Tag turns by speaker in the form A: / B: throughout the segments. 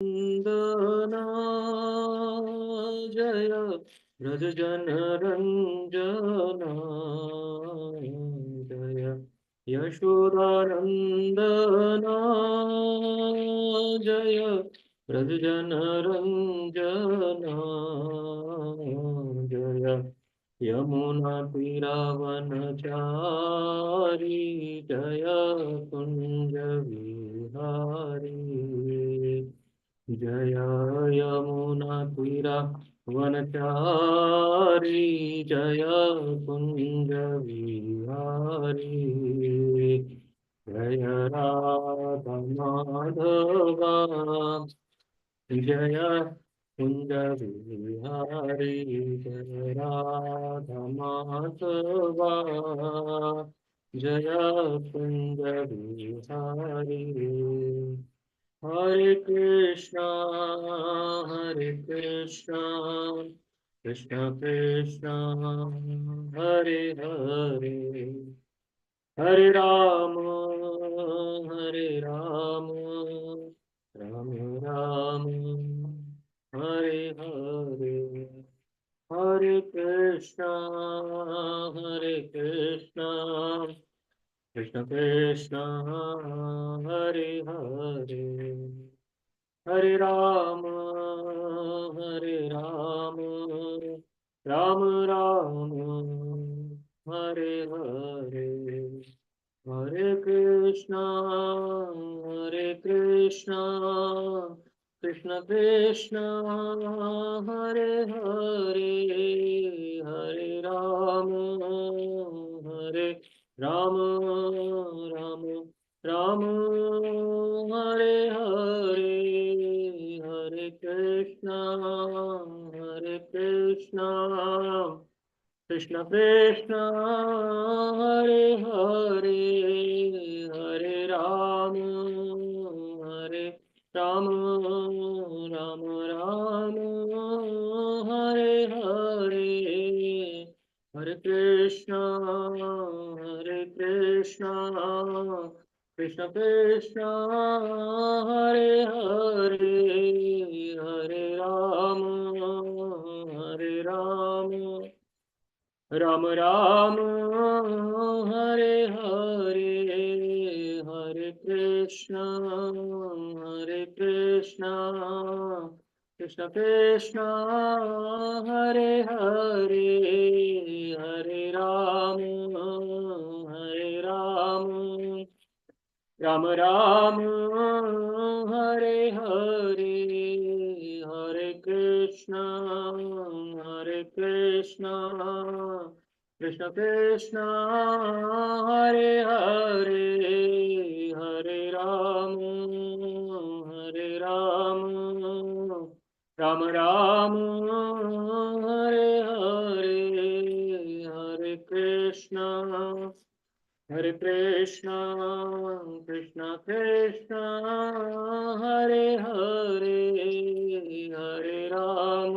A: वन्दना जय व्रज जन रंजना जय यशोदानंदना जय व्रज जन रंजना जय यमुना तीरावनचारी जय कुंज विहारी जय यमुना तीरावनचारी जय कुंज विहारी जय राधा माधवा जय कुंज विहारी जय राधा माधवा जय कुंज विहारी हरे कृष्णा कृष्ण कृष्ण हरे हरे हरे राम राम राम हरे हरे हरे कृष्णा कृष्ण कृष्ण हरे हरे हरे राम राम राम हरे हरे हरे कृष्णा कृष्ण कृष्ण हरे हरे हरे राम राम राम हरे हरे हरे कृष्णा कृष्ण कृष्ण हरे हरे हरे राम राम राम हरे हरे हरे कृष्णा कृष्ण कृष्ण हरे हरे हरे राम राम राम हरे हरे हरे कृष्णा कृष्ण कृष्ण हरे हरे हरे राम राम राम हरे हरे हरे कृष्णा कृष्ण कृष्ण हरे हरे हरे राम राम राम हरे हरे हरे कृष्ण कृष्ण कृष्ण हरे हरे हरे राम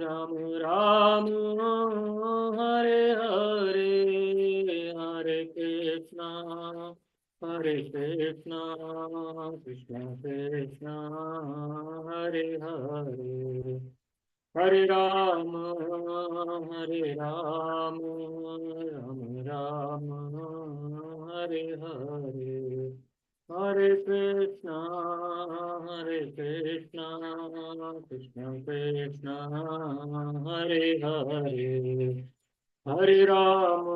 A: राम राम हरे हरे हरे कृष्ण कृष्ण कृष्ण हरे हरे हरे राम राम हरे हरे हरे कृष्णा कृष्ण कृष्ण हरे हरे हरे राम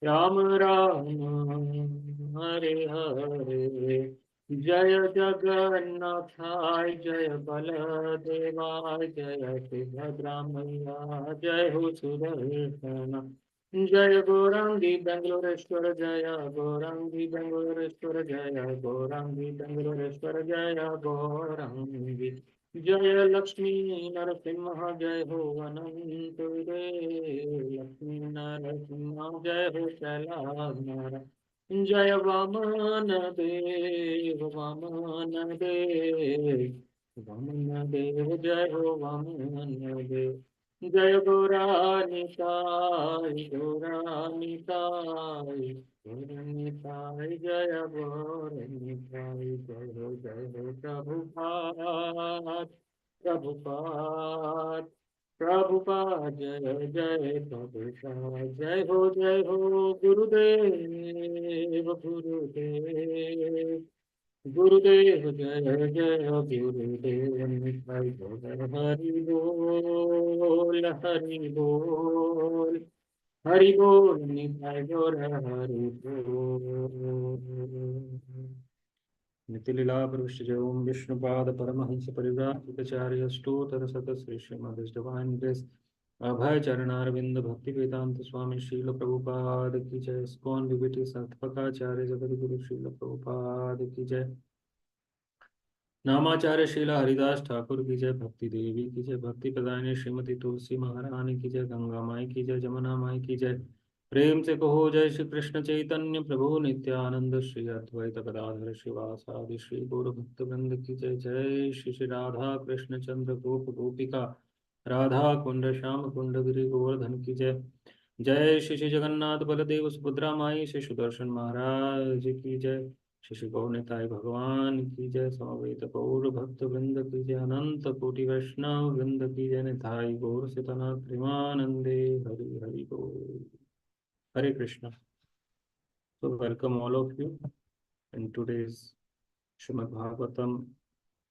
A: राम राम हरे हरे जय जगन्नाथाय जय बलदेवाय जय सुभद्रा मैया जय हो सुदर्शन जय गौरांगी बेंगलोरेश्वर जय गौरांगी बेंगलोरेश्वर जय गौरांगी बेंगलोरेश्वर जय गौरांगी जय लक्ष्मी नरसिंह जय हो अनंत लक्ष्मी नरसिंह जय हो कैलाश जय वामन देव जय हो वामन देव जय गौरानिताय गौरानिताय गौरानिताय जय गौरानिताय जय हो प्रभुपाद प्रभुपाद प्रभुपाद जय जय प्रभुपाद जय हो गुरुदेव गुरुदेव गुरुदेव जय जय गुरुदेव निताय गौर हरि बोल हरि बोल हरि बोल निताय गौर हरि बोल। नितिलीला प्रविष्ट ओम विष्णुपाद परमहंस परिव्राजकाचार्य अष्टोत्तर शत श्री श्रीमद डिवाइन ग्रेस अभय चरणारविंद भक्ति वेदांत स्वामी श्रील प्रभुपाद की जय। इस्कॉन विभूति संस्थापकाचार्य जगत गुरु श्रील प्रभुपाद की जय। नामाचार्य शीला हरिदास ठाकुर की जय। भक्ति देवी की जय। भक्ति प्रदायनी श्रीमती तुलसी महारानी की जय। गंगा माई की जय। जमुना माई की जय। प्रेम से कहो जय श्री कृष्ण चैतन्य प्रभु नित्यानंद श्री अद्वैत गदाधर शिवासादि श्री गौर भक्त वृंद की जय। जय श्री श्री राधा कृष्ण चंद्र गोप गोपिका राधा कुंड श्याम कुंड गिरि गोवर्धन की जय। जय श्री श्री जगन्नाथ बलदेव सुभद्रा माई श्री सुदर्शन महाराज की जय। श्री श्री गौरताय भगवान की जय। समवेत गौर भक्त वृंद की जय। अनंत कोटि वैष्णव वृंद की जय। निताई गौर सितनाथ प्रेमानंदे हरि हरि बोल। हरे Krishna. So welcome all of you in today's Srimad Bhagavatam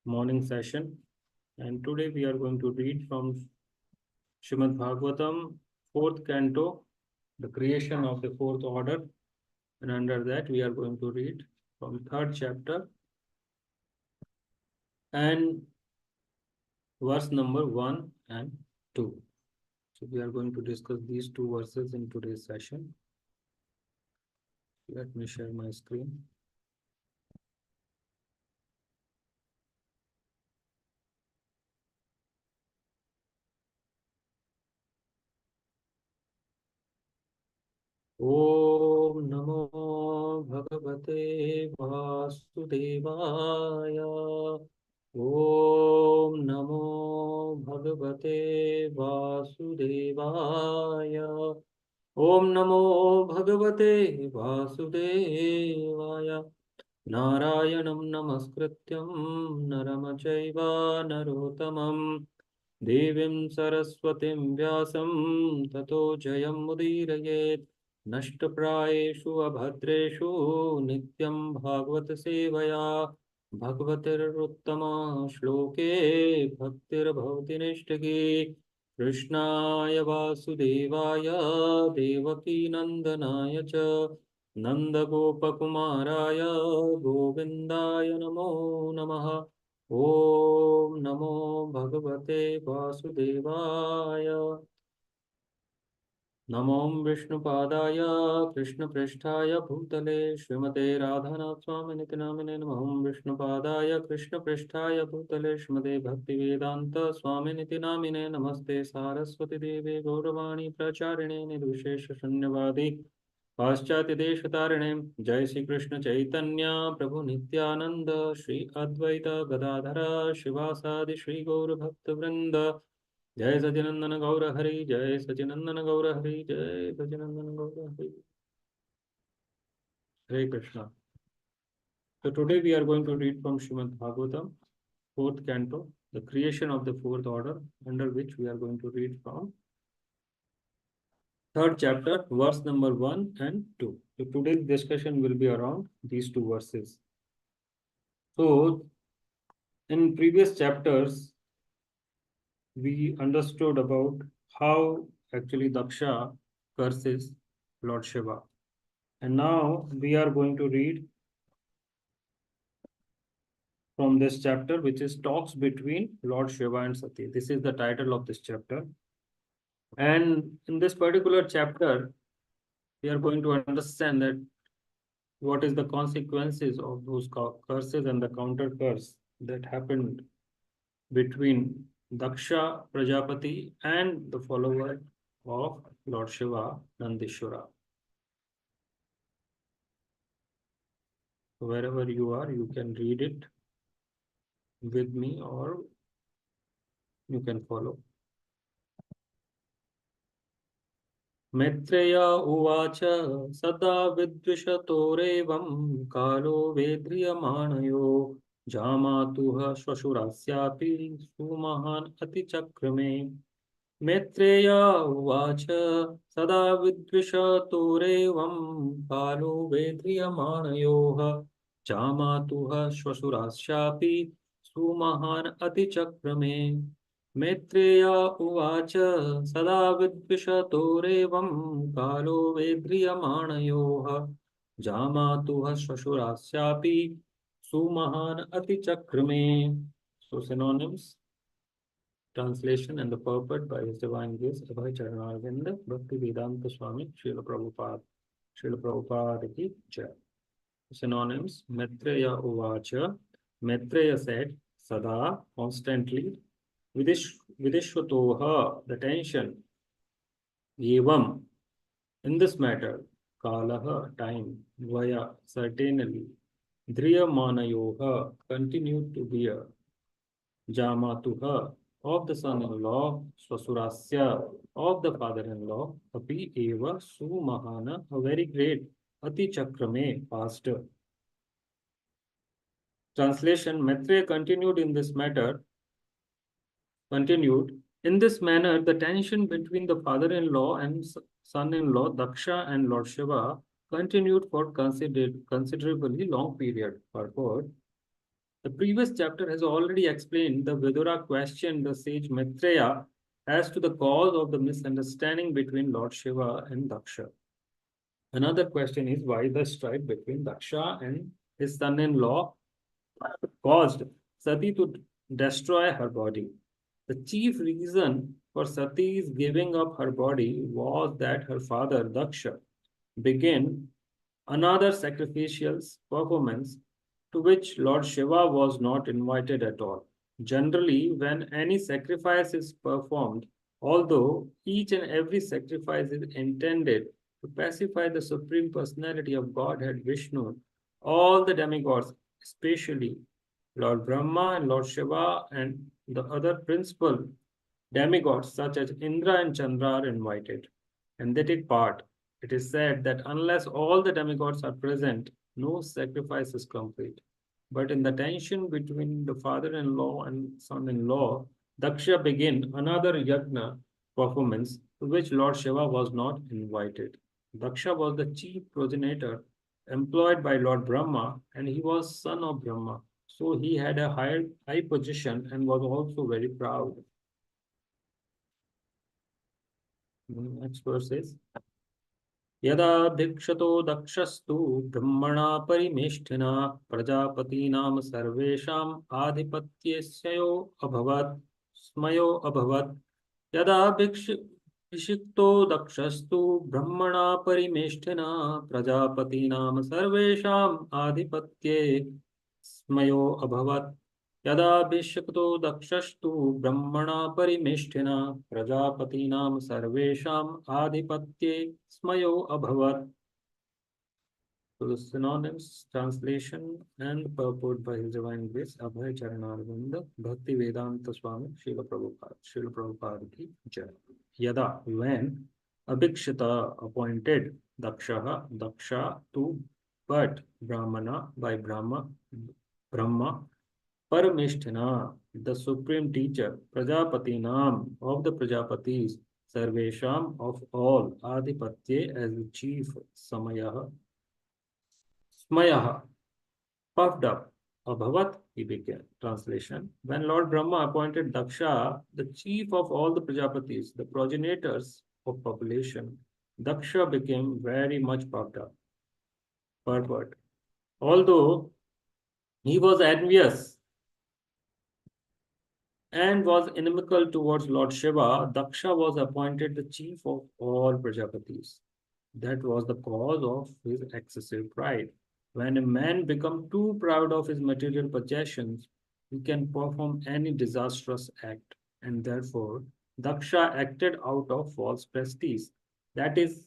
A: morning session, and today we are going to read from Srimad Bhagavatam fourth canto, the creation of the fourth order, and under that we are going to read from third chapter and verse number 1 and 2. So we are going to discuss these two verses in today's session. Let me share my screen. Om Namo Bhagavate Vasudevaya. Om Namo Bhagavate Vasudevaya. Om Namo Bhagavate Vasudevaya. Narayanam Namaskrityam Naramachaiva Narottamam Devim Saraswatim Vyasam Tato Jayam Mudirayet नष्टप्रायेषु अभद्रेषु नित्यं भागवत सेवया भगवतिरुत्तमा श्लोके भक्तिर्भवति निष्ठिकी। कृष्णाय वासुदेवाय देवकीनन्दनाय च नन्दगोपकुमाराय गोविन्दाय नमो नमः। ॐ नमो भगवते वासुदेवाय। नमो विष्णुपादाय कृष्णप्रेष्ठाय भूतले श्रीमते राधानाथ स्वामिनिति नामिने। नमो विष्णुपादाय कृष्णप्रेष्ठाय भूतले श्रीमते भक्तिवेदांत स्वामिनिति नामिने। नमस्ते सारस्वती देवे गौरवाणी प्रचारिणे निर्विशेष शून्यवादी पाश्चात्य देश तारिणे। जय श्री कृष्ण चैतन्य प्रभु नित्यानंद श्री अद्वैत गदाधर शिवासादि श्री गौर भक्त वृंद। जय सचिनंदन गौर हरि जय सचिनंदन गौर हरि जय सचिनंदन गौर Hari. Hare Krishna. So today we are going to read from Srimad Bhagavatam, fourth canto, the creation of the fourth order, under which we are going to read from third chapter, verse number 1 and 2. So today's discussion will be around these two verses. So in previous chapters, we understood about how actually Daksha curses Lord Shiva. And now we are going to read from this chapter, which is Talks Between Lord Shiva and Sati. This is the title of this chapter. And in this particular chapter, we are going to understand that what is the consequences of those curses and the counter curse that happened between Daksha Prajapati and the follower of Lord Shiva, Nandishwara. So wherever you are, you can read it with me or you can follow. Maitreya उवाच सदा विद्विषतोरेवं कालो वेद्रियमाणयो जामातुः श्वशुरास्यापि सुमहान् अतिचक्रमे मैत्रेय उवाच सदा विद्विषतोरेवं कालो वेद्रियमाणयोः जामातुः श्वशुरास्यापि सुमहान् अतिचक्रमे मैत्रेय उवाच सदा विद्विषतोरेवं कालो वेद्रियमाणयोः जामातुः श्वशुरास्यापि सुमहान् अतिचक्रमे. So synonyms, translation and the purport by His Divine Grace Abhay Charanarvinda Bhakti Vedanta Swami Srila Prabhupada ki Jai. Synonyms: Maitreya Uvacha, Maitreya said, Sada, constantly, Vidishvatoha, the tension, Evam, in this matter, Kalaha, time, Vaya, certainly, Driyamanayoha, continued to bear, Jamatuha, of the son-in-law, Swasurasya, of the father-in-law, Api Eva Sumahana, a very great, Ati Chakrame, pastor. Translation: Maitreya continued in this manner, the tension between the father-in-law and son-in-law, Daksha and Lord Shiva, continued for considerably long period. Purport: the previous chapter has already explained the Vidura questioned the sage Maitreya as to the cause of the misunderstanding between Lord Shiva and Daksha. Another question is why the strife between Daksha and his son-in-law caused Sati to destroy her body. The chief reason for Sati's giving up her body was that her father, Daksha, began another sacrificial performance to which Lord Shiva was not invited at all. Generally, when any sacrifice is performed, although each and every sacrifice is intended to pacify the Supreme Personality of Godhead Vishnu, all the demigods, especially Lord Brahma and Lord Shiva and the other principal demigods such as Indra and Chandra are invited, and they take part. It is said that unless all the demigods are present, no sacrifice is complete. But in the tension between the father-in-law and son-in-law, Daksha began another yajna performance to which Lord Shiva was not invited. Daksha was the chief progenitor employed by Lord Brahma, and he was son of Brahma. So he had a high position and was also very proud. Next verse is यदा भिक्षतो दक्षस्तु ब्रह्मणा परिमेष्ठिना प्रजापतीनां सर्वेषाम् आधिपत्यस्यो अभवत् स्मयो अभवत् यदा भिषिक्तो दक्षस्तु ब्रह्मणा परिमेष्ठिना प्रजापतीनां सर्वेषाम् आधिपत्ये स्मयो अभवत् यदाभिषिक्तो दक्षस्तु ब्रह्मणा परिमेष्ठिना प्रजापतीनां सर्वेषाम् आधिपत्ये स्मयो अभवत्. So the synonyms, translation and purport by His Divine Grace Abhay Charanarvinda Bhakti Vedanta Swami Srila Prabhupada ki Jai. Yada, when Abhikshita appointed Daksha to but Brahmana by Brahma Parameshthana, the supreme teacher, Prajapatinam, of the Prajapatis, Sarvesham, of all, Adipatye, as the chief, Smayaha, puffed up, Abhavat, he began. Translation: when Lord Brahma appointed Daksha, the chief of all the Prajapatis, the progenitors of population, Daksha became very much puffed up. Purport: although he was envious and was inimical towards Lord Shiva, Daksha was appointed the chief of all Prajapatis. That was the cause of his excessive pride. When a man becomes too proud of his material possessions, he can perform any disastrous act, and therefore Daksha acted out of false prestige. That is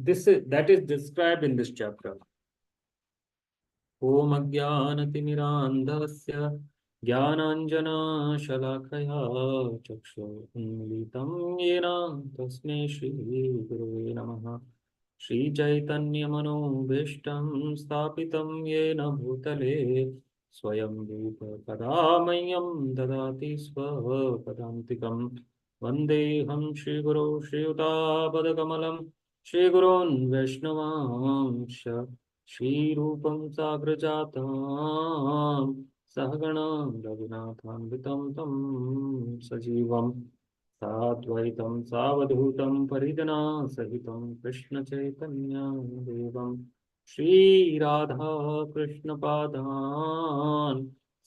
A: described in this chapter. Om Ajnanatimirandhasya ज्ञानाञ्जनशलाकया चक्षुरुन्मीलितं येन तस्मै श्रीगुरवे नमः। श्रीचैतन्यमनोभीष्टं स्थापितं येन भूतले स्वयं रूपकदा मह्यं ददाति स्वपदान्तिकं। वन्देऽहं श्रीगुरो श्रीयुतापदकमलं श्रीगुरोन् वैष्णवांश श्रीरूपं साग्रजातां सहगणा रघुनाथान्वितं तं सजीवं साद्वैतं सावधूतं परिजनासहितं कृष्णचैतन्यदेवं श्रीराधा कृष्णपादान्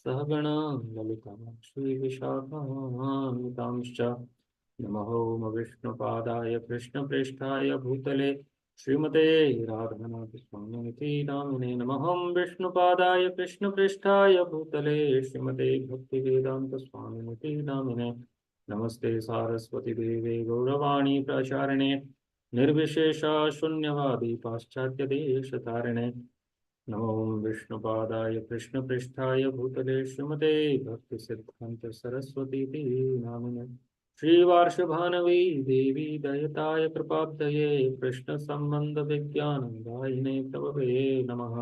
A: सहगणा ललिता श्रीविशाखान्वितांश्च। नमो विष्णुपादाय कृष्णप्रेष्ठाय भूतले श्रीमते राधानाथ स्वामिनिति नामिने। नमः विष्णुपादाय कृष्णप्रेष्ठाय भूतले श्रीमते भक्तिवेदांत स्वामिनिति नामिने। नमस्ते सारस्वती देवे गौरवाणी प्रचारिणे निर्विशेष शून्यवादी पाश्चात्य देशतारिणे। नमो विष्णुपादाय कृष्णप्रेष्ठाय भूतले श्रीमते भक्तिसिद्धान्त सरस्वती नामिने। श्रीवार्षभानवी देवी दयताय कृपाब्धये कृष्ण संबंध विज्ञान दायिने प्रभवे नमः।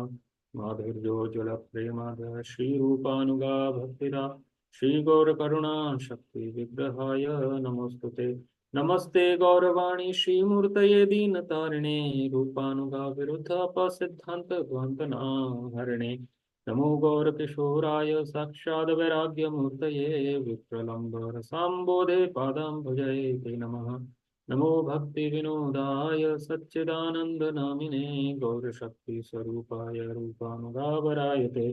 A: माधुर्योज्वल प्रेमाद श्रीरूपानुगा भक्तिरा श्रीगौरकरुणा शक्ति विग्रहाय नमोस्तुते। नमस्ते गौरवाणी श्रीमूर्तये दीनतारिणे रूपानुगा विरुद्धाप सिद्धांत ध्वंतना हरिणे। नमो गौरकिशोराय साक्षाद् वैराग्यमूर्तये विप्रलम्बरसाम्बोधे पादाम्बुजये ते नमः। नमो भक्तिविनोदाय सच्चिदानन्दनामिने गौरशक्तिस्वरूपाय रूपानुगावराय ते।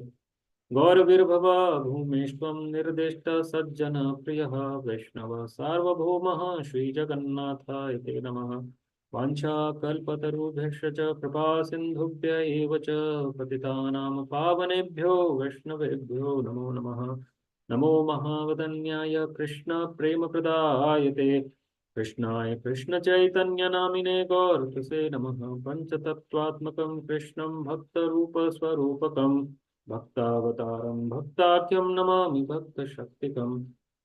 A: गौरवीर्भवा भूमेष्वं निर्दिष्ट सज्जन प्रियः वैष्णव सार्वभौमः श्रीजगन्नाथाय ते नमः। वाञ्छाकल्पतरुभ्यश्च च कृपा सिन्धुभ्य एव च पतितानां पावनेभ्यो वैष्णवेभ्यो नमो नमः। नमो महावदन्याय कृष्णप्रेमप्रदाय ते कृष्णाय कृष्णचैतन्यनामिने गौरतुसे नमः। पञ्चतत्त्वात्मकं कृष्णं भक्तरूपस्वरूपकम् भक्तावतारं भक्ताख्यं नमामि भक्तशक्तिकं।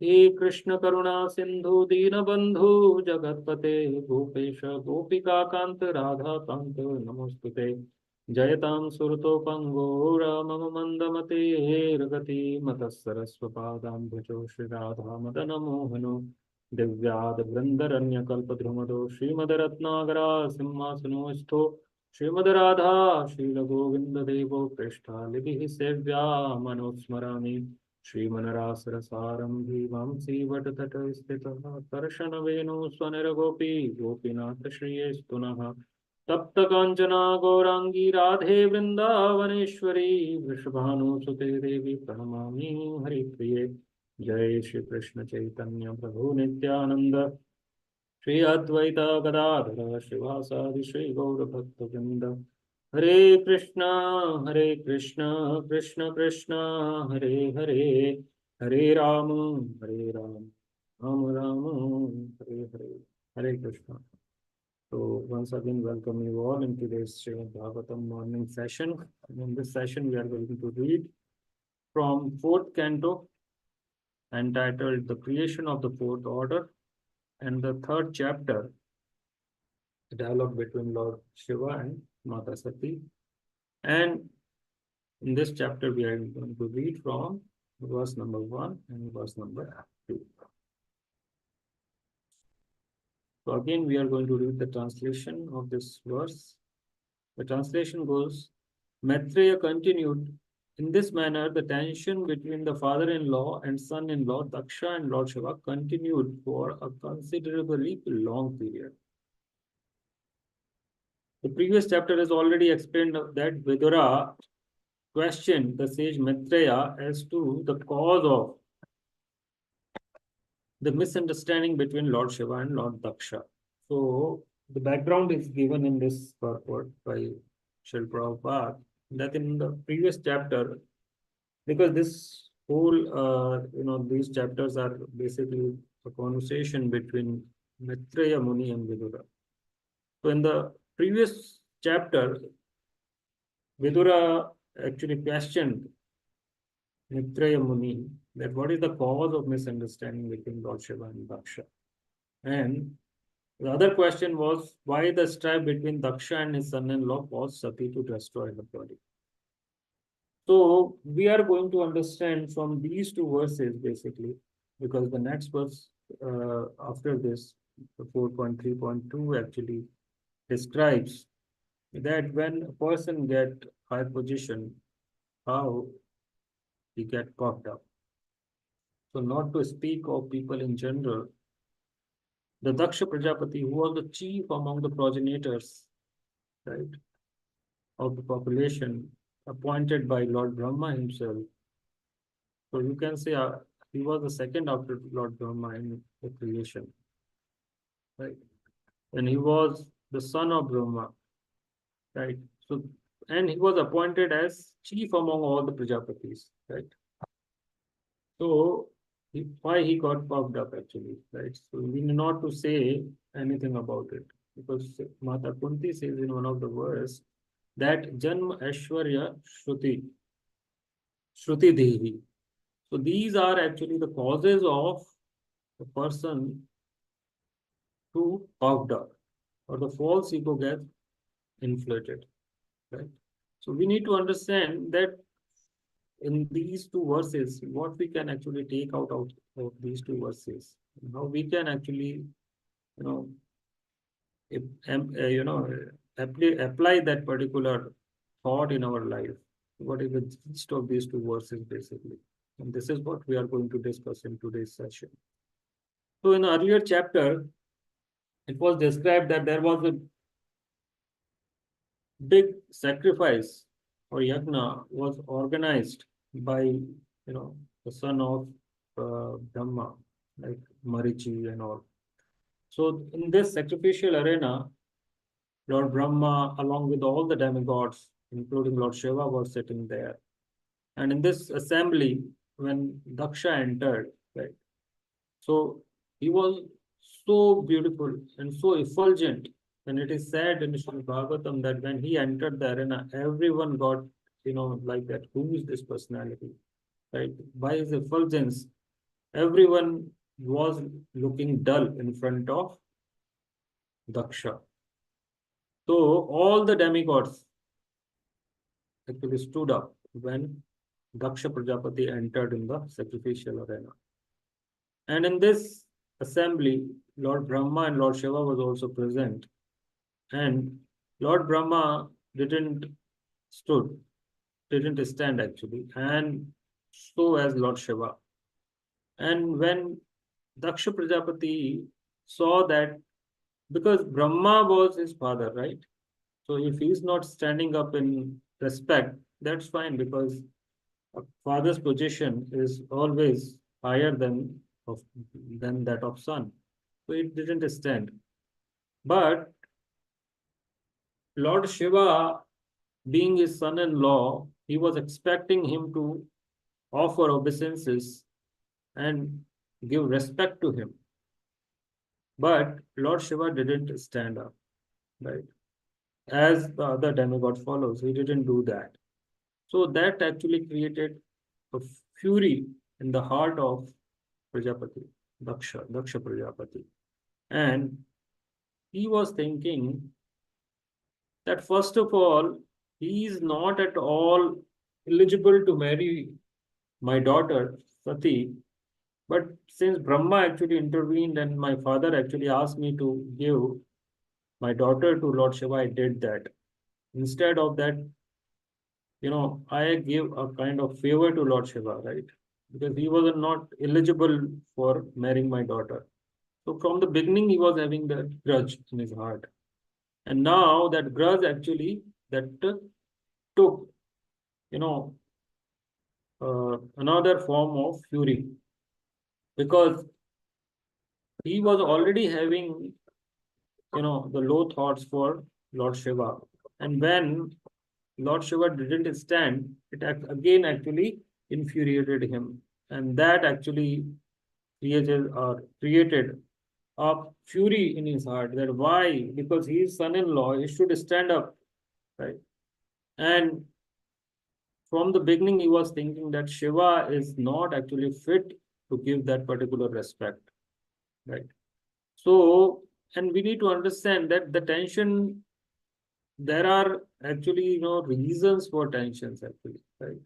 A: हे कृष्ण करुणा सिंधु दीनबंधु जगत्पते गोपेश गोपिकान्त राधाकान्त नमोस्तुते। जयतां सुरतोपंगो मम मंदमते मतः सरस्वपादाम्बुजो श्रीराधा मदन मोहनो दिव्याद वृंदरण्यकल्पद्रुमदो श्रीमदरत्नागरा सिंहासनोऽस्थो श्रीमद्राधा शीलगोविन्ददेवो पृष्ठालिभिः सेव्या मनोस्मरामि। श्रीमनरासरसारम्भी वांसी वटतटस्थितः कर्षणवेणु स्वनिरगोपी गोपीनाथ श्रियेस्तु नः। तप्तकाञ्चना गौराङ्गी राधे वृन्दावनेश्वरी वृषभानुसुते देवी प्रणमामि हरिप्रिये। जय श्री कृष्ण चैतन्य प्रभु नित्यानंद श्री अद्वैता गदाधर श्रीवासादि श्री गौर भक्तवृंद। हरे कृष्णा कृष्ण कृष्ण हरे हरे हरे राम राम राम हरे हरे। हरे Krishna. So once again welcome you all in today's Srimad Bhagavatam morning session. And in this session we are going to read from fourth canto entitled The Creation of the Fourth Order, and the third chapter, the dialogue between Lord Shiva and Mata Sati. And in this chapter, we are going to read from verse number 1 and verse number 2. So again, we are going to read the translation of this verse. The translation goes, Maitreya continued, in this manner, the tension between the father-in-law and son-in-law, Daksha and Lord Shiva, continued for a considerably long period. The previous chapter has already explained that Vidura questioned the sage Maitreya as to the cause of the misunderstanding between Lord Shiva and Lord Daksha. So the background is given in this purport by Srila Prabhupada, that in the previous chapter, because this whole, these chapters are basically a conversation between Maitreya Muni and Vidura. So in the previous chapter, Vidura actually questioned Nitraya Muni, that what is the cause of misunderstanding between Lord Shiva and Daksha. And the other question was why the strife between Daksha and his son-in-law caused Sati to destroy her body. So we are going to understand from these two verses basically, because the next verse after this, the 4.3.2 actually describes that when a person get high position, how he get puffed up. So not to speak of people in general, the Daksha Prajapati, who was the chief among the progenitors, right, of the population, appointed by Lord Brahma himself. So you can say he was the second after Lord Brahma in the creation, right? And he was the son of Brahma, right? So, and he was appointed as chief among all the Prajapatis, right? So, why he got puffed up actually, right? So, we need not to say anything about it because Mata Kunti says in one of the verse that Janma Aishwarya Shruti Devi. So, these are actually the causes of the person who puffed up or the false ego gets inflated, right? So, we need to understand that in these two verses, what we can actually take out of these two verses, how we can actually, you know, apply that particular thought in our life. What is the gist of these two verses, basically? And this is what we are going to discuss in today's session. So, in the earlier chapter, it was described that there was a big sacrifice or yajna was organized by, the son of Brahma, like Marichi and all. So in this sacrificial arena, Lord Brahma, along with all the demigods, including Lord Shiva, was sitting there. And in this assembly, when Daksha entered, right, so he was so beautiful and so effulgent. And it is said in Srimad Bhagavatam that when he entered the arena, everyone got, like that, who is this personality? Right? By his effulgence, everyone was looking dull in front of Daksha. So all the demigods actually stood up when Daksha Prajapati entered in the sacrificial arena. And in this assembly, Lord Brahma and Lord Shiva was also present. And Lord Brahma stood, didn't stand actually, and so as Lord Shiva. And when Daksha Prajapati saw that, because Brahma was his father, right? So if he's not standing up in respect, that's fine because a father's position is always higher than that of son. So it didn't stand. But Lord Shiva, being his son-in-law, he was expecting him to offer obeisances and give respect to him. But Lord Shiva didn't stand up, right? As the other demigod follows, he didn't do that. So that actually created a fury in the heart of Prajapati, Daksha Prajapati. And he was thinking that first of all, he is not at all eligible to marry my daughter, Sati. But since Brahma actually intervened and my father actually asked me to give my daughter to Lord Shiva, I did that. Instead of that, I gave a kind of favor to Lord Shiva, right? Because he was not eligible for marrying my daughter. So from the beginning, he was having that grudge in his heart. And now that grudge actually took, you know, another form of fury because he was already having, the low thoughts for Lord Shiva. And when Lord Shiva didn't stand, it again actually infuriated him. And that actually created a fury in his heart that why? Because he is son-in-law, he should stand up, right? And from the beginning, he was thinking that Shiva is not actually fit to give that particular respect, right? So, and we need to understand that the tension, there are actually, reasons for tensions actually, right?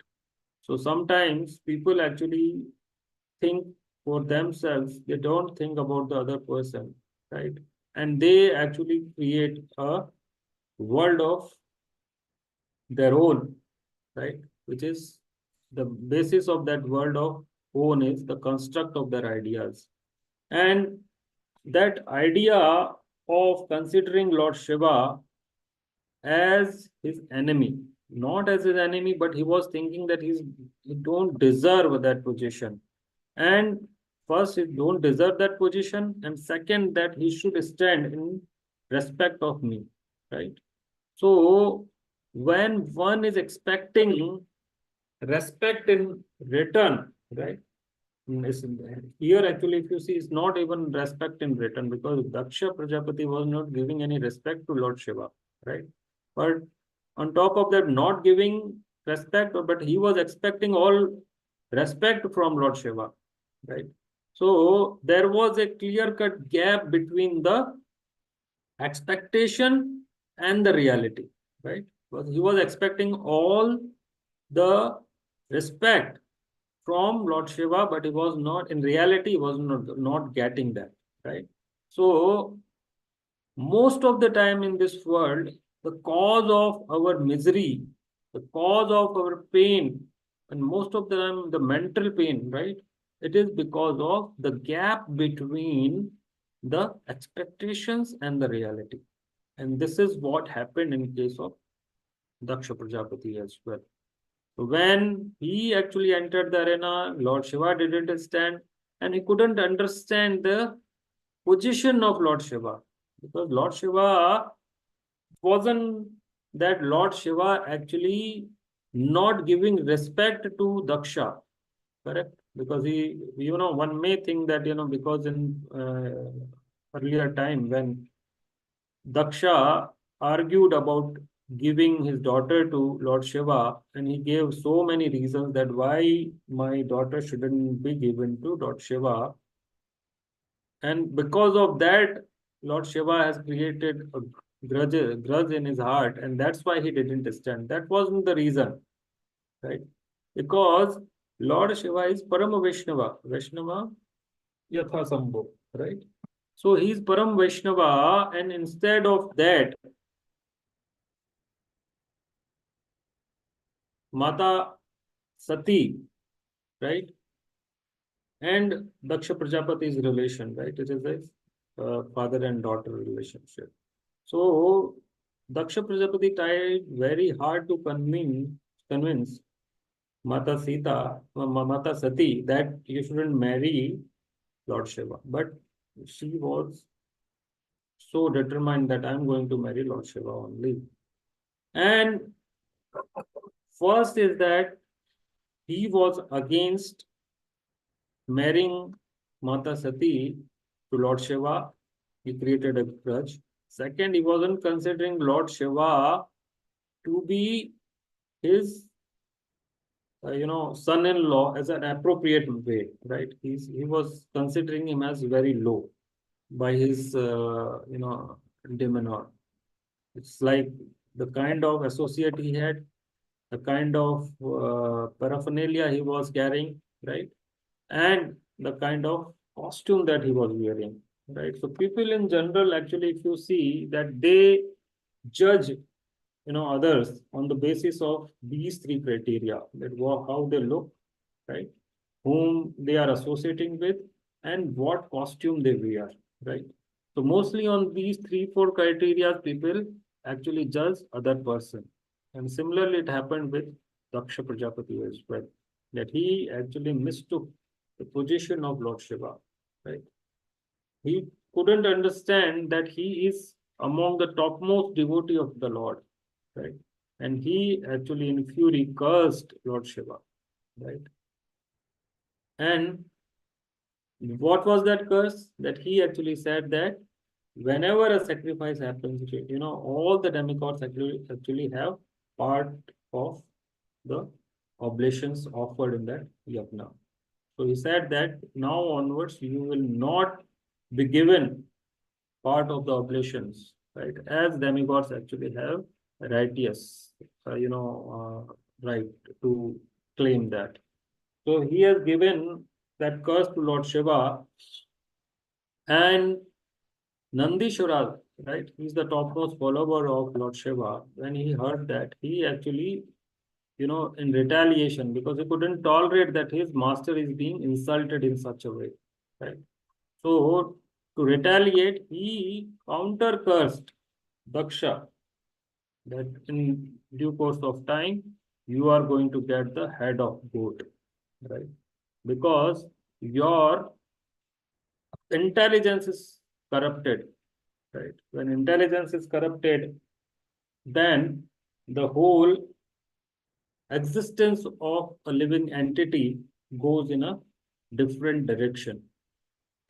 A: So sometimes people actually think for themselves, they don't think about the other person, right? And they actually create a world of their own, right? Which is the basis of that world of own is the construct of their ideas. And that idea of considering Lord Shiva as his enemy, not as his enemy, but he was thinking that he don't deserve that position. And first, he don't deserve that position, and second, that he should stand in respect of me, right? So when one is expecting respect in return, right? Here, actually, if you see, it's not even respect in return because Daksha Prajapati was not giving any respect to Lord Shiva, right? But on top of that, not giving respect, but he was expecting all respect from Lord Shiva, right? So there was a clear-cut gap between the expectation and the reality, right? Because he was expecting all the respect from Lord Shiva, but he was not, in reality, he was not getting that, right? So, most of the time in this world, the cause of our misery, the cause of our pain, and most of the time the mental pain, right? It is because of the gap between the expectations and the reality. And this is what happened in case of Daksha Prajapati as well. When he actually entered the arena, Lord Shiva didn't stand and he couldn't understand the position of Lord Shiva because Lord Shiva wasn't that Lord Shiva actually not giving respect to Daksha, correct? Because one may think that, because in earlier time when Daksha argued about giving his daughter to Lord Shiva, and he gave so many reasons that why my daughter shouldn't be given to Lord Shiva. And because of that, Lord Shiva has created a grudge in his heart, and that's why he didn't stand. That wasn't the reason, right? Because Lord Shiva is Parama Vaishnava, Vaishnava Yatha Sambho, right? So he's Param Vaishnava, and instead of that, Mata Sati, right? And Daksha Prajapati's relation, right? It is a father and daughter relationship. So Daksha Prajapati tried very hard to convince Mata Sita, Mata Sati that you shouldn't marry Lord Shiva. But she was so determined that I'm going to marry Lord Shiva only. And first is that he was against marrying Mata Sati to Lord Shiva. He created a grudge. Second, he wasn't considering Lord Shiva to be his, son-in-law as an appropriate way, right? He was considering him as very low by his, demeanor. It's like the kind of associate he had, the kind of paraphernalia he was carrying, right? And the kind of costume that he was wearing, right? So people in general, actually, if you see that they judge, others on the basis of these three criteria, that how they look, right? Whom they are associating with, and what costume they wear, right? So mostly on these three, four criteria, people actually judge other person. And similarly, it happened with Daksha Prajapati as well, that he actually mistook the position of Lord Shiva, right? He couldn't understand that he is among the topmost devotee of the Lord, right? And he actually in fury cursed Lord Shiva, right? And what was that curse? That he actually said that whenever a sacrifice happens, all the demigods actually have part of the oblations offered in that yajna. So he said that now onwards you will not be given part of the oblations, right? As demigods actually have righteous, right to claim that. So he has given that curse to Lord Shiva, and Nandishwara, right? He's the topmost follower of Lord Shiva. When he heard that, he actually, in retaliation, because he couldn't tolerate that his master is being insulted in such a way, right? So to retaliate, he counter cursed Daksha that in due course of time you are going to get the head of goat, right? Because your intelligence is corrupted, right? When intelligence is corrupted, then the whole existence of a living entity goes in a different direction.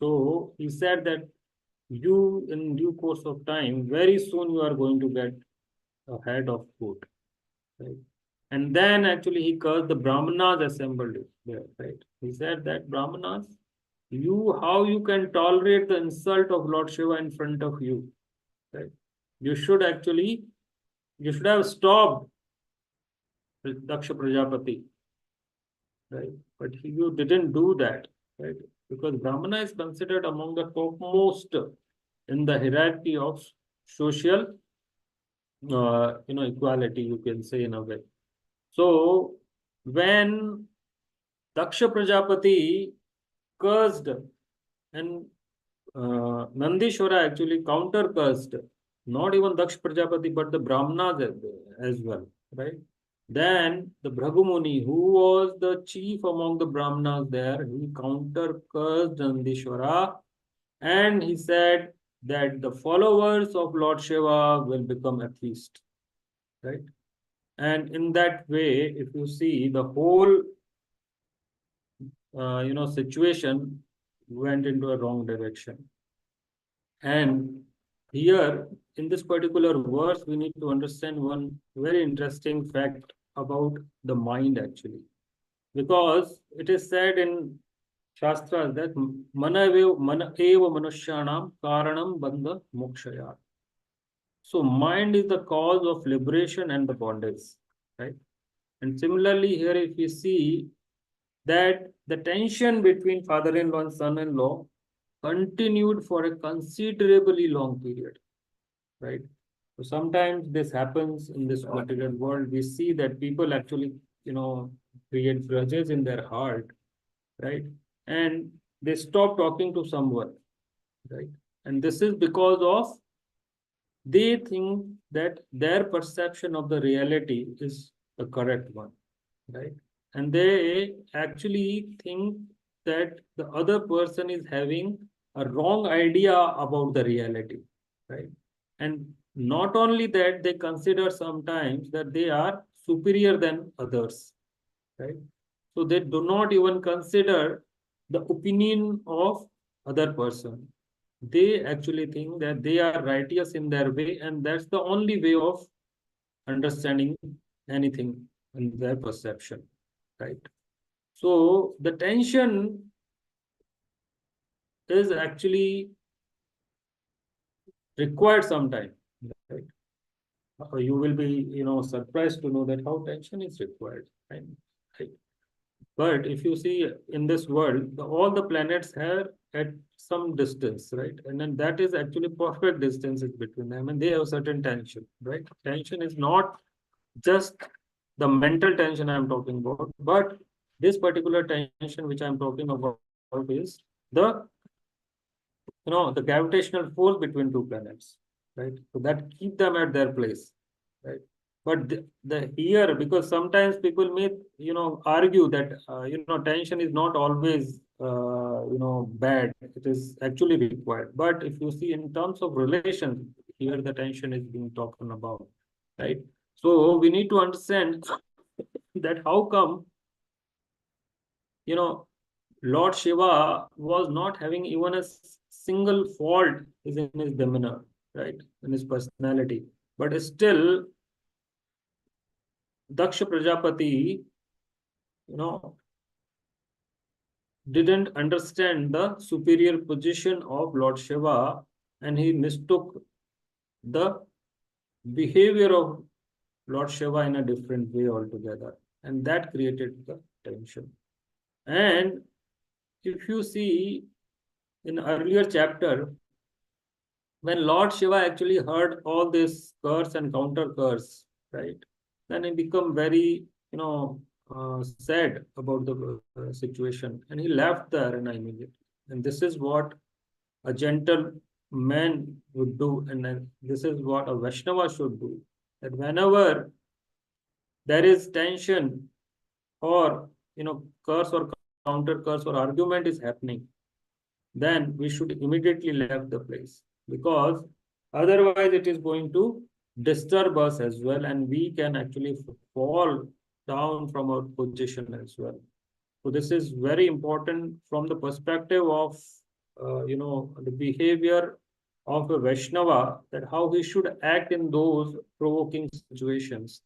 A: So he said that you, in due course of time, very soon you are going to get a head of goat, right? And then actually he cursed the Brahmanas assembled there, right? He said that Brahmanas, how you can tolerate the insult of Lord Shiva in front of you, right? You should have stopped Daksha Prajapati, right? But you didn't do that, right? Because Brahmana is considered among the topmost in the hierarchy of social, equality, you can say in a way. So when Daksha Prajapati cursed and Nandishwara actually counter cursed, not even Daksha Prajapati, but the Brahmanas as well, right? Then the Bhrigu Muni, who was the chief among the Brahmanas there, he counter cursed Nandishwara, and he said that the followers of Lord Shiva will become atheists, right? And in that way, if you see the whole, situation went into a wrong direction. And here, in this particular verse, we need to understand one very interesting fact about the mind actually. Because it is said in Shastras that mana eva manushyanam karanam bandha mokshaya. So mind is the cause of liberation and the bondage, right? And similarly here if we see that the tension between father-in-law and son-in-law continued for a considerably long period, right? So sometimes this happens in this material world. We see that people actually, create grudges in their heart, right? And they stop talking to someone, right? And this is because of they think that their perception of the reality is the correct one, right? And they actually think that the other person is having a wrong idea about the reality, right? And not only that, they consider sometimes that they are superior than others, right? So they do not even consider the opinion of other person. They actually think that they are righteous in their way, and that's the only way of understanding anything in their perception, right? So the tension is actually required some time, right? You will be, surprised to know that how tension is required, right? But if you see in this world, all the planets are at some distance, right? And then that is actually perfect distances between them, and they have certain tension, right? Tension is not just the mental tension I'm talking about, but this particular tension which I'm talking about is the the gravitational force between two planets, right? So that keep them at their place, right? But the here, because sometimes people may argue that tension is not always bad. It is actually required. But if you see in terms of relations, here the tension is being talked about, right? So we need to understand that how come Lord Shiva was not having even a single fault is in his demeanor, right? In his personality. But still, Daksha Prajapati you know, didn't understand the superior position of Lord Shiva, and he mistook the behavior of Lord Shiva in a different way altogether. And that created the tension. And if you see in earlier chapter, when Lord Shiva actually heard all this curse and counter curse, right? Then he become very, sad about the situation, and he left the arena immediately. And this is what a gentle man would do, and then this is what a Vaishnava should do. That whenever there is tension or curse or counter curse or argument is happening, then we should immediately leave the place, because otherwise it is going to disturb us as well, and we can actually fall down from our position as well. So this is very important from the perspective of the behavior of a Vaishnava, that how he should act in those provoking situations.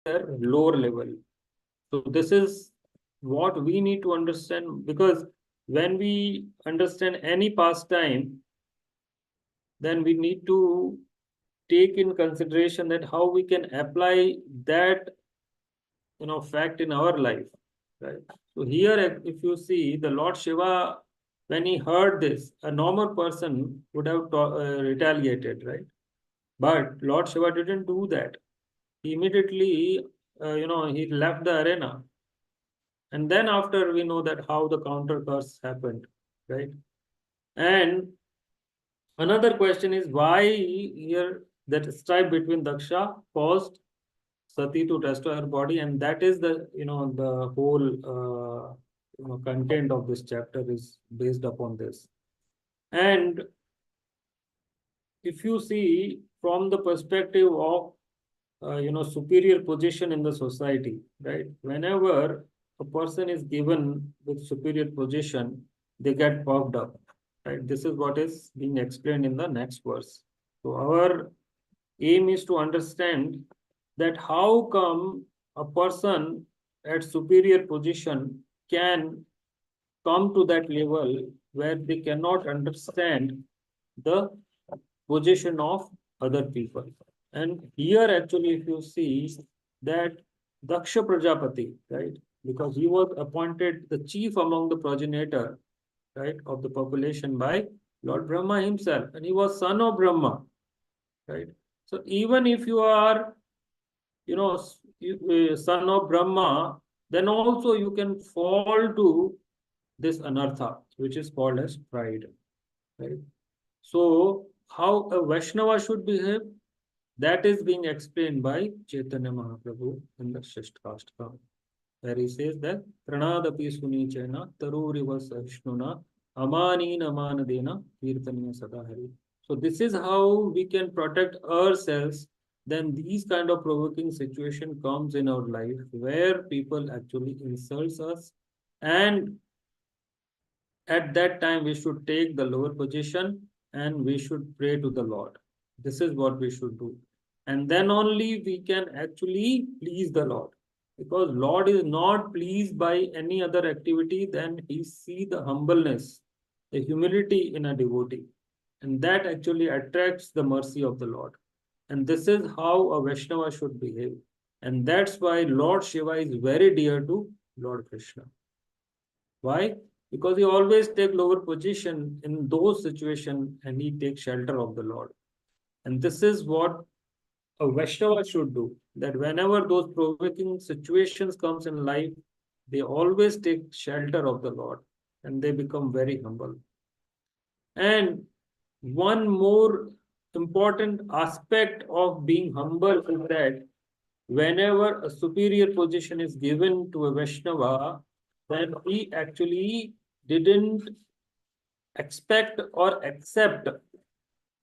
A: Lower level. So this is what we need to understand, because when we understand any pastime, then we need to take in consideration that how we can apply that fact in our life, right? So here, if you see the Lord Shiva, when he heard this, a normal person would have retaliated, right? But Lord Shiva didn't do that. He immediately, he left the arena. And then after we know that how the counter curse happened, right? And another question is why here that strife between Daksha caused Sati to destroy her body, and that is the whole content of this chapter is based upon this. And if you see from the perspective of superior position in the society, right? Whenever a person is given with superior position, they get puffed up, right? This is what is being explained in the next verse. So our aim is to understand that how come a person at superior position can come to that level where they cannot understand the position of other people. And here actually, if you see that Daksha Prajapati, right, because he was appointed the chief among the progenitor, right, of the population by Lord Brahma himself, and he was son of Brahma, right? So even if you are, son of Brahma, then also you can fall to this anartha, which is called as pride, right? So how a Vaishnava should behave, that is being explained by Chaitanya Mahaprabhu in the Shashtakashtakam, where he says that Pranadapi Sunichena Taruriva Sahishnuna Amanin Amanadena Kirtaniya Sadahari. So this is how we can protect ourselves. Then these kind of provoking situation comes in our life where people actually insults us, and at that time we should take the lower position and we should pray to the Lord. This is what we should do. And then only we can actually please the Lord. Because Lord is not pleased by any other activity than he see the humbleness, the humility in a devotee. And that actually attracts the mercy of the Lord. And this is how a Vaishnava should behave. And that's why Lord Shiva is very dear to Lord Krishna. Why? Because he always take lower position in those situations and he takes shelter of the Lord. And this is what a Vaishnava should do. That whenever those provoking situations comes in life, they always take shelter of the Lord and they become very humble. And one more important aspect of being humble is that whenever a superior position is given to a Vaishnava, then he actually didn't expect or accept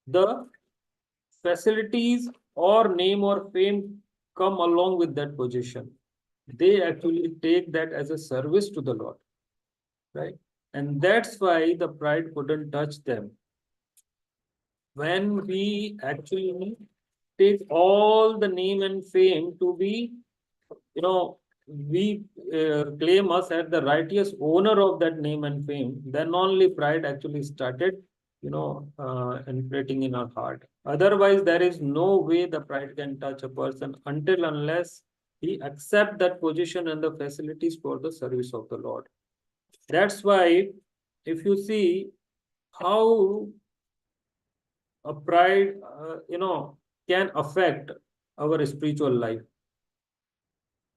A: the facilities or name or fame come along with that position. They actually take that as a service to the Lord, right? And that's why the pride couldn't touch them. when we actually take all the name and fame to be, you know, we claim us as the righteous owner of that name and fame, then only pride actually started, inflating in our heart. Otherwise, there is no way the pride can touch a person until unless he accept that position and the facilities for the service of the Lord. That's why, if you see how a pride, can affect our spiritual life.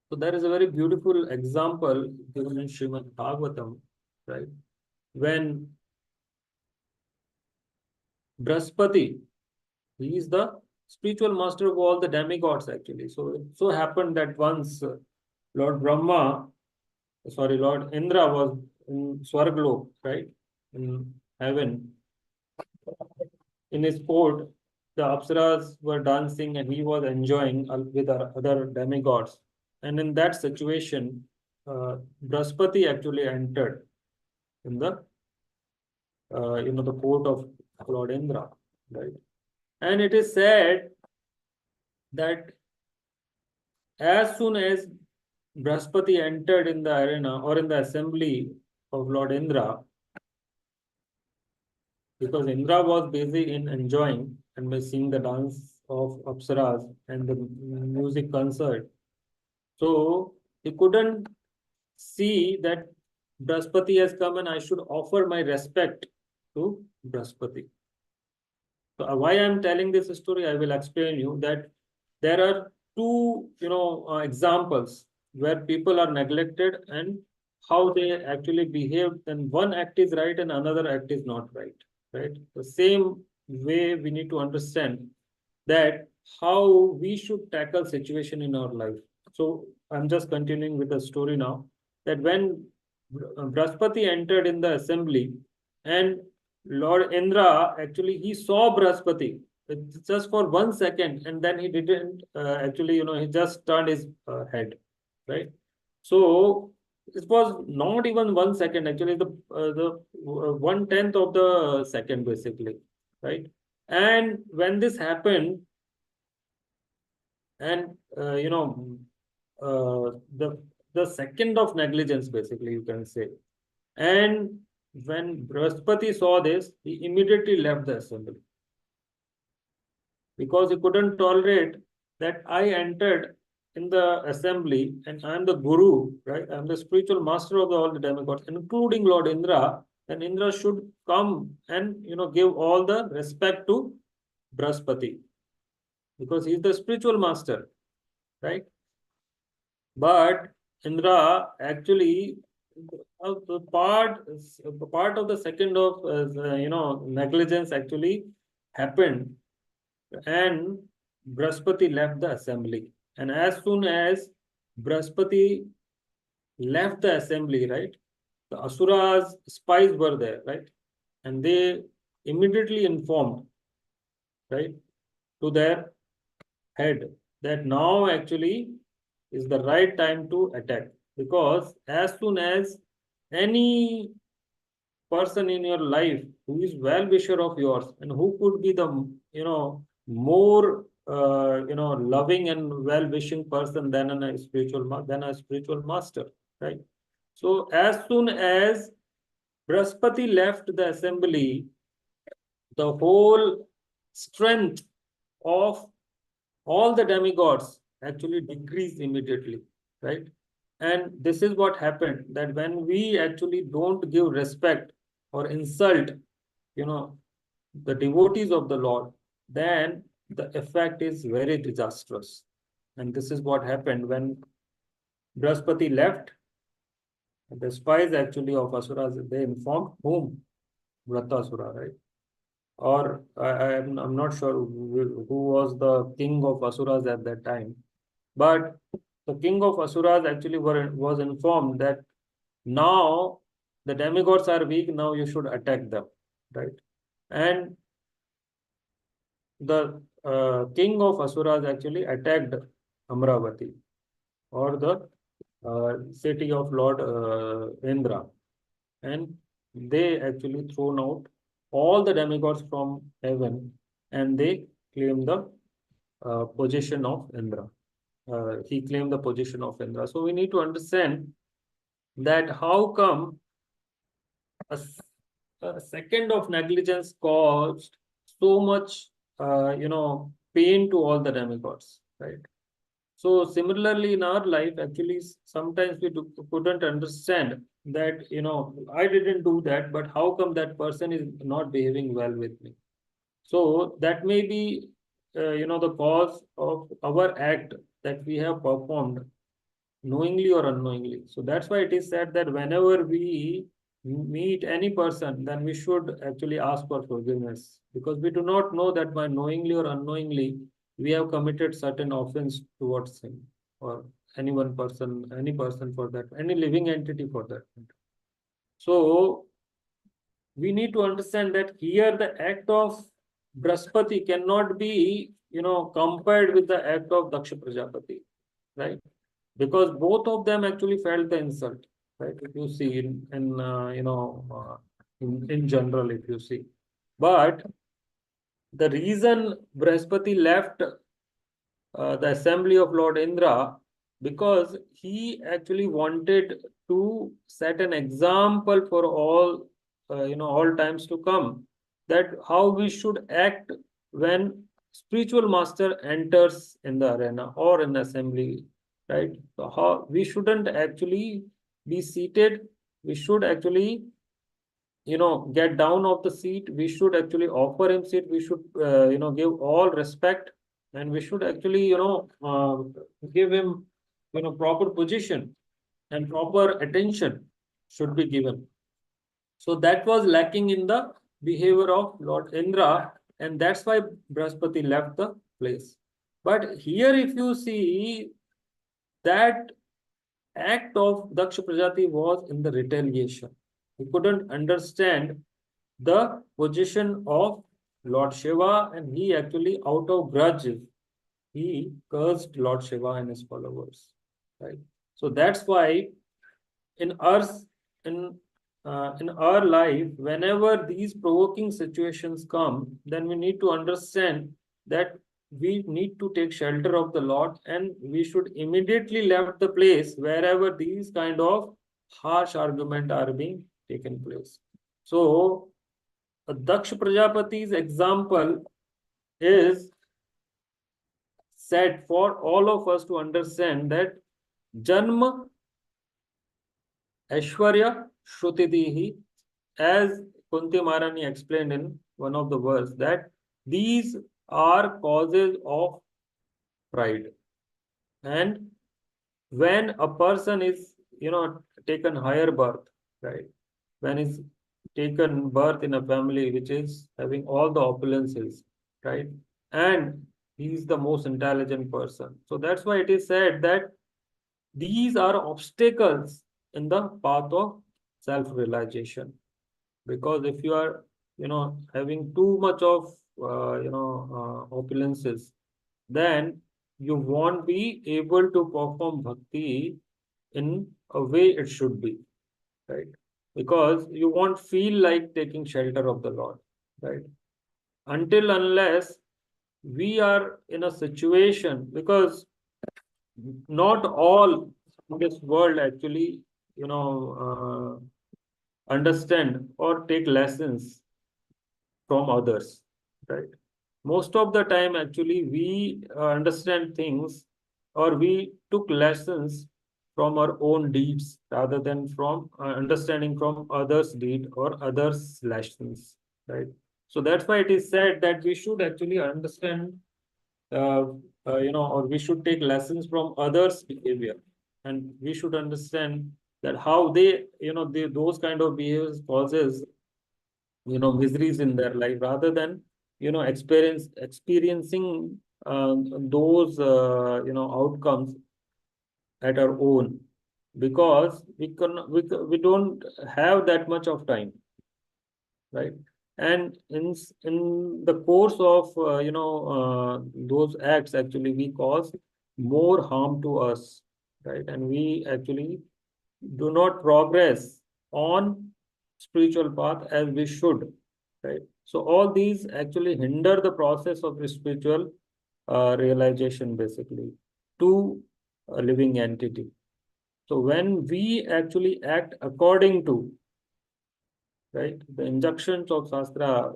A: So there is a very beautiful example given in Srimad Bhagavatam, right? When Brahaspati, he is the spiritual master of all the demigods actually. So it so happened that once Lord Indra was in Swarglok, right? In heaven. In his court, the Apsaras were dancing and he was enjoying with other demigods. And in that situation, Brahaspati actually entered in the court of Lord Indra, right? And it is said that as soon as Brahaspati entered in the arena or in the assembly of Lord Indra, because Indra was busy in enjoying and by seeing the dance of Apsaras and the music concert. So he couldn't see that Brahaspati has come and I should offer my respect to Brahaspati. So why I'm telling this story, I will explain you that there are two, examples where people are neglected and how they actually behave. Then one act is right and another act is not right. Right. The same way we need to understand that how we should tackle situation in our life. So I'm just continuing with the story now. That when Brahaspati entered in the assembly and Lord Indra actually he saw Brahaspati just for 1 second and then he didn't actually he just turned his head, right? So it was not even 1 second actually the 1/10 of the second basically, right? And when this happened and the second of negligence basically you can say, and when Brahaspati saw this, he immediately left the assembly because he couldn't tolerate that I entered in the assembly and I'm the guru, right? I'm the spiritual master of all the demigods, including Lord Indra. And Indra should come and give all the respect to Brahaspati because he's the spiritual master, right? But Indra actually the part of the second of negligence actually happened, and Brahaspati left the assembly. And as soon as Brahaspati left the assembly, right, the Asuras spies were there, right, and they immediately informed, right, to their head that now actually is the right time to attack because as soon as any person in your life who is well wisher of yours and who could be the more loving and well wishing person than a spiritual master, right? So as soon as Brahaspati left the assembly, the whole strength of all the demigods actually decrease immediately, right? And this is what happened that when we actually don't give respect or insult, you know, the devotees of the Lord, then the effect is very disastrous. And this is what happened when Brahaspati left. The spies actually of Asuras, they informed whom? Vratasura, right? Or I'm not sure who was the king of Asuras at that time. But the king of Asuras actually was informed that now the demigods are weak, now you should attack them, right? And the king of Asuras actually attacked Amravati or the city of Lord Indra. And they actually thrown out all the demigods from heaven and they claim the position of Indra. He claimed the position of Indra. So we need to understand that how come a, a second of negligence caused so much, pain to all the demigods, right? So similarly, in our life, actually, sometimes couldn't understand that, I didn't do that, but how come that person is not behaving well with me? So that may be, the cause of our act that we have performed knowingly or unknowingly. So that's why it is said that whenever we meet any person, then we should actually ask for forgiveness, because we do not know that by knowingly or unknowingly we have committed certain offense towards him, or any one person, any person for that, any living entity for that. So we need to understand that here the act of Brahaspati cannot be, compared with the act of Daksha Prajapati, right? Because both of them actually felt the insult, right? If you see in general, if you see, but the reason Brahaspati left the assembly of Lord Indra, because he actually wanted to set an example for all times to come, that how we should act when spiritual master enters in the arena or in assembly, right? So how we shouldn't actually be seated. We should actually, get down off the seat. We should actually offer him seat. We should, give all respect, and we should actually, give him, proper position, and proper attention should be given. So that was lacking in the behavior of Lord Indra, and that's why Brahaspati left the place. But here, if you see, that act of Daksha Prajapati was in the retaliation. He couldn't understand the position of Lord Shiva, and he actually, out of grudge, he cursed Lord Shiva and his followers. Right. So that's why in us, in our life, whenever these provoking situations come, then we need to understand that we need to take shelter of the Lord, and we should immediately left the place wherever these kind of harsh argument are being taken place. So Daksha Prajapati's example is set for all of us to understand that Janma, Aishwarya, Shrutidihi, as Kunti Maharani explained in one of the verse, that these are causes of pride. And when a person is, taken higher birth, right? When is taken birth in a family which is having all the opulences, right? And he is the most intelligent person. So that's why it is said that these are obstacles in the path of self-realization. Because if you are, having too much of, opulences, then you won't be able to perform bhakti in a way it should be, right? Because you won't feel like taking shelter of the Lord, right? Until unless we are in a situation, because not all in this world actually, understand or take lessons from others, right? Most of the time, actually, we understand things, or we took lessons from our own deeds rather than from understanding from others' deed or others' lessons, right? So that's why it is said that we should actually understand, or we should take lessons from others' behavior, and we should understand that how they, those kind of behaviors causes, miseries in their life, rather than, experiencing those, outcomes at our own, because we don't have that much of time, right? And in the course of, those acts, actually we cause more harm to us, right? And we actually do not progress on spiritual path as we should, right? So all these actually hinder the process of spiritual realization, basically, to a living entity. So when we actually act according to, right, the injunctions of Shastra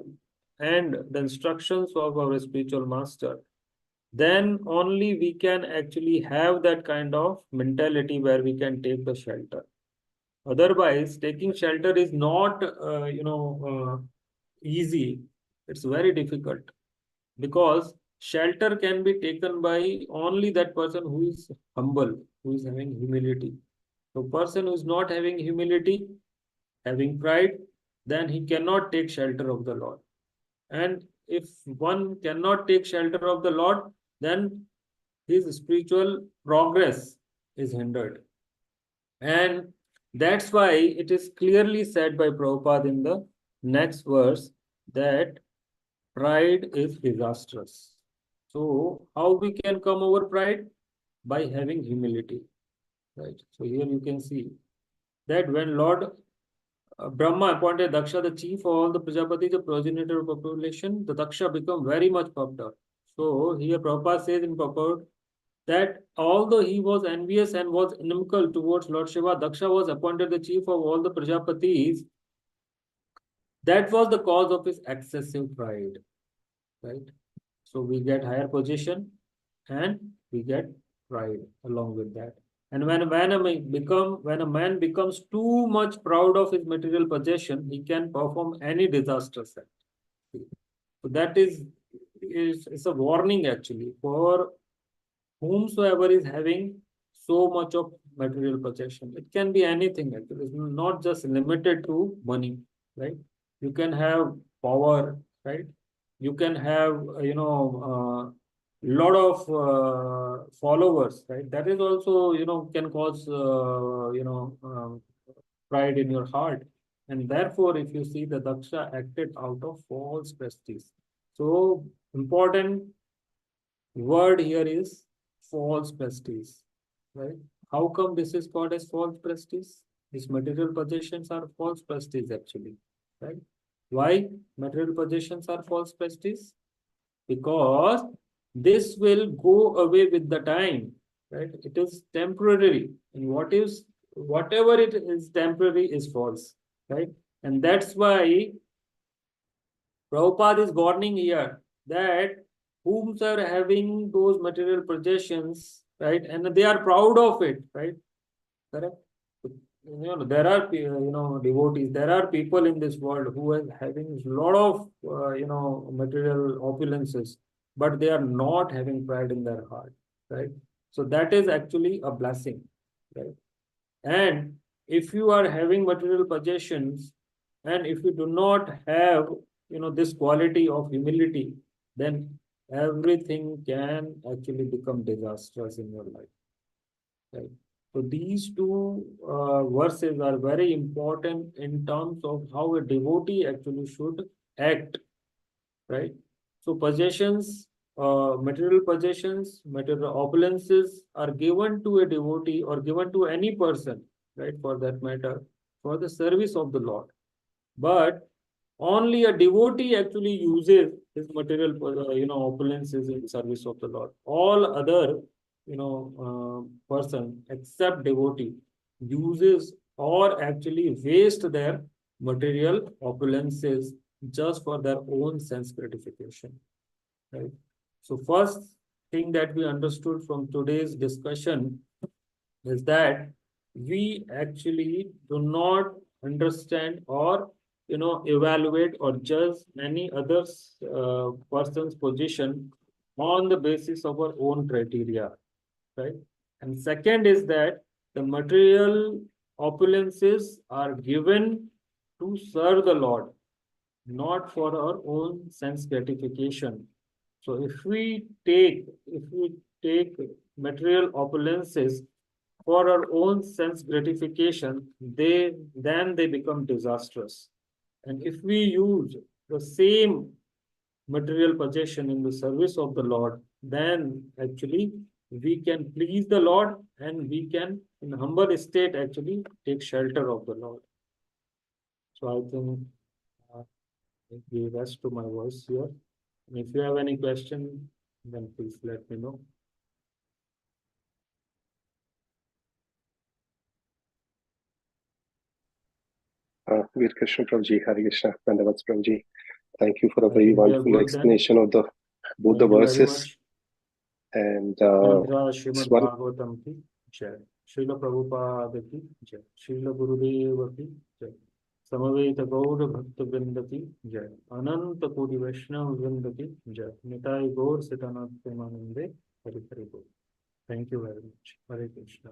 A: and the instructions of our spiritual master, then only we can actually have that kind of mentality where we can take the shelter. Otherwise, taking shelter is not, easy. It's very difficult, because shelter can be taken by only that person who is humble, who is having humility. So, person who is not having humility, having pride, then he cannot take shelter of the Lord. And if one cannot take shelter of the Lord, then his spiritual progress is hindered. And that's why it is clearly said by Prabhupada in the next verse that pride is disastrous. So, how we can come over pride? By having humility. Right. So here you can see that when Lord Brahma appointed Daksha the chief of all the Prajapati, the progenitor of population, the Daksha become very much puffed up. So here Prabhupada says in purport that although he was envious and was inimical towards Lord Shiva, Daksha was appointed the chief of all the Prajapatis. That was the cause of his excessive pride, right? So we get higher position and we get pride along with that. And when a man becomes too much proud of his material possession, he can perform any disastrous act. So that is a warning actually for whomsoever is having so much of material possession. It can be anything actually. It's not just limited to money, right? You can have power, right? You can have, lot of followers, right? That is also, can cause, pride in your heart. And therefore, if you see the Daksha acted out of false prestige. So important word here is false prestige, right? How come this is called as false prestige? These material possessions are false prestige actually, right? Why material possessions are false prestige? Because this will go away with the time, right? It is temporary, and whatever it is temporary is false, right? And that's why Prabhupada is warning here that whom are having those material possessions, right, and they are proud of it, right? Correct. There are devotees. There are people in this world who are having a lot of material opulences, but they are not having pride in their heart, right? So that is actually a blessing, right? And if you are having material possessions, and if you do not have, this quality of humility, then everything can actually become disastrous in your life, right? So these two verses are very important in terms of how a devotee actually should act, right? So possessions, material possessions, material opulences are given to a devotee or given to any person, right, for that matter, for the service of the Lord. But only a devotee actually uses his material, opulences in service of the Lord. All other, person except devotee uses or actually waste their material opulences just for their own sense gratification, right? So first thing that we understood from today's discussion is that we actually do not understand or evaluate or judge any other person's position on the basis of our own criteria, right? And second is that the material opulences are given to serve the Lord, not for our own sense gratification. So if we take material opulences for our own sense gratification, they become disastrous. And if we use the same material possession in the service of the Lord, then actually we can please the Lord and we can, in humble state, actually take shelter of the Lord. So I think give rest to my voice here. If you have any question, then please let me know.
B: Veer Krishna Prabhuji, Hare Krishna, Dandavat Prabhuji. Thank you for a
A: I
B: very
A: think we are
B: wonderful
A: good then.
B: explanation of both the
A: Thank you very
B: verses.
A: much.
B: And
A: Mantra Srimad
B: one
A: Bhagavatam ki jai. Srila Prabhupada ki jai. Srila Gurudeva ki jai. Samaveta Gaur Bhakta Vrinda ki jai. Ananta Kodi Vaishnava Vrinda ki jai. Nitai Gaur Sitanat Premanande Hari Hari Bol. Thank you very much. Hare Krishna.